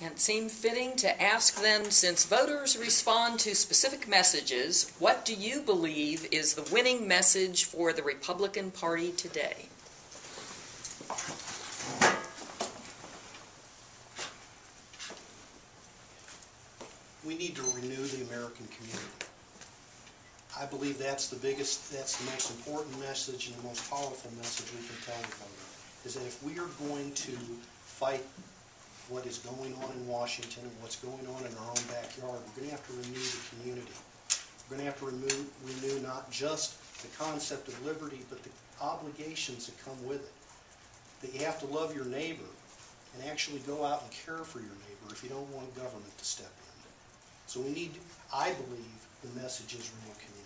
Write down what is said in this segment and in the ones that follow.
And it seemed fitting to ask then, since voters respond to specific messages, what do you believe is the winning message for the Republican Party today? We need to renew the American community. I believe that's the most important message and the most powerful message we can tell the voter, is that if we are going to fight what is going on in Washington and what's going on in our own backyard, we're going to have to renew the community. We're going to have to renew not just the concept of liberty, but the obligations that come with it. That you have to love your neighbor and actually go out and care for your neighbor if you don't want government to step in. So we need, I believe, the message is renew community.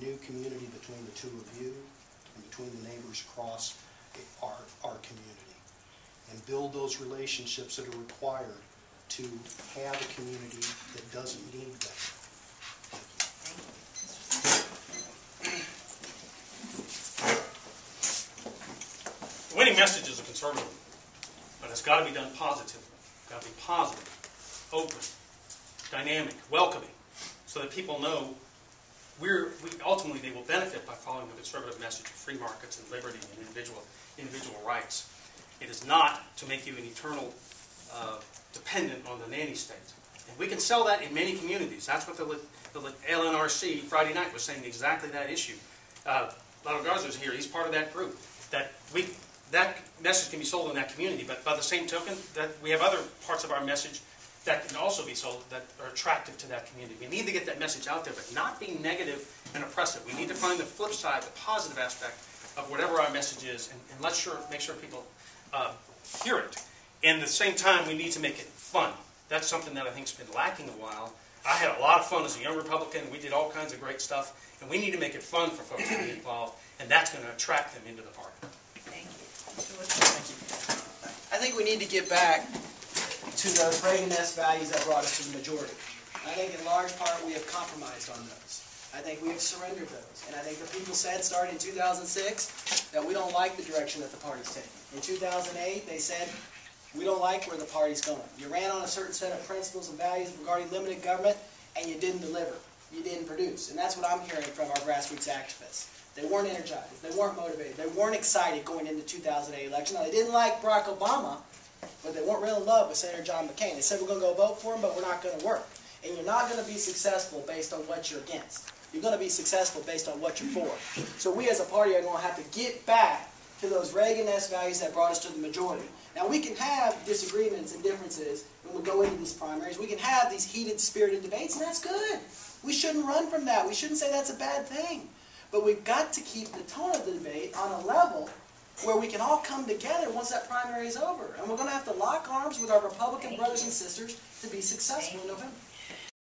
Renew community between the two of you and between the neighbors across our community. And build those relationships that are required to have a community that doesn't need them. The winning message is a conservative, but it's got to be done positively. It's got to be positive, open, dynamic, welcoming, so that people know ultimately they will benefit by following the conservative message of free markets and liberty and individual rights. It is not to make you an eternal dependent on the nanny state. And we can sell that in many communities. That's what the LNRC Friday night was saying, exactly that issue. Lalo Garza's here. He's part of that group. That message can be sold in that community, but by the same token, that we have other parts of our message that can also be sold that are attractive to that community. We need to get that message out there, but not being negative and oppressive. We need to find the flip side, the positive aspect of whatever our message is, and make sure people hear it. And at the same time, we need to make it fun. That's something that I think has been lacking a while. I had a lot of fun as a young Republican. We did all kinds of great stuff, and we need to make it fun for folks to be involved, and that's going to attract them into the party. Thank you. Thank you. I think we need to get back to those Reagan-esque values that brought us to the majority. I think in large part we have compromised on those. I think we have surrendered those. And I think the people said, starting in 2006, that we don't like the direction that the party's taking. In 2008, they said, we don't like where the party's going. You ran on a certain set of principles and values regarding limited government, and you didn't deliver. You didn't produce. And that's what I'm hearing from our grassroots activists. They weren't energized. They weren't motivated. They weren't excited going into the 2008 election. Now, they didn't like Barack Obama, but they weren't real in love with Senator John McCain. They said, we're going to go vote for him, but we're not going to work. And you're not going to be successful based on what you're against. You're going to be successful based on what you're for. So we as a party are going to have to get back to those Reagan-esque values that brought us to the majority. Now, we can have disagreements and differences when we go into these primaries. We can have these heated, spirited debates, and that's good. We shouldn't run from that. We shouldn't say that's a bad thing. But we've got to keep the tone of the debate on a level where we can all come together once that primary is over. And we're going to have to lock arms with our Republican brothers and sisters to be successful in November.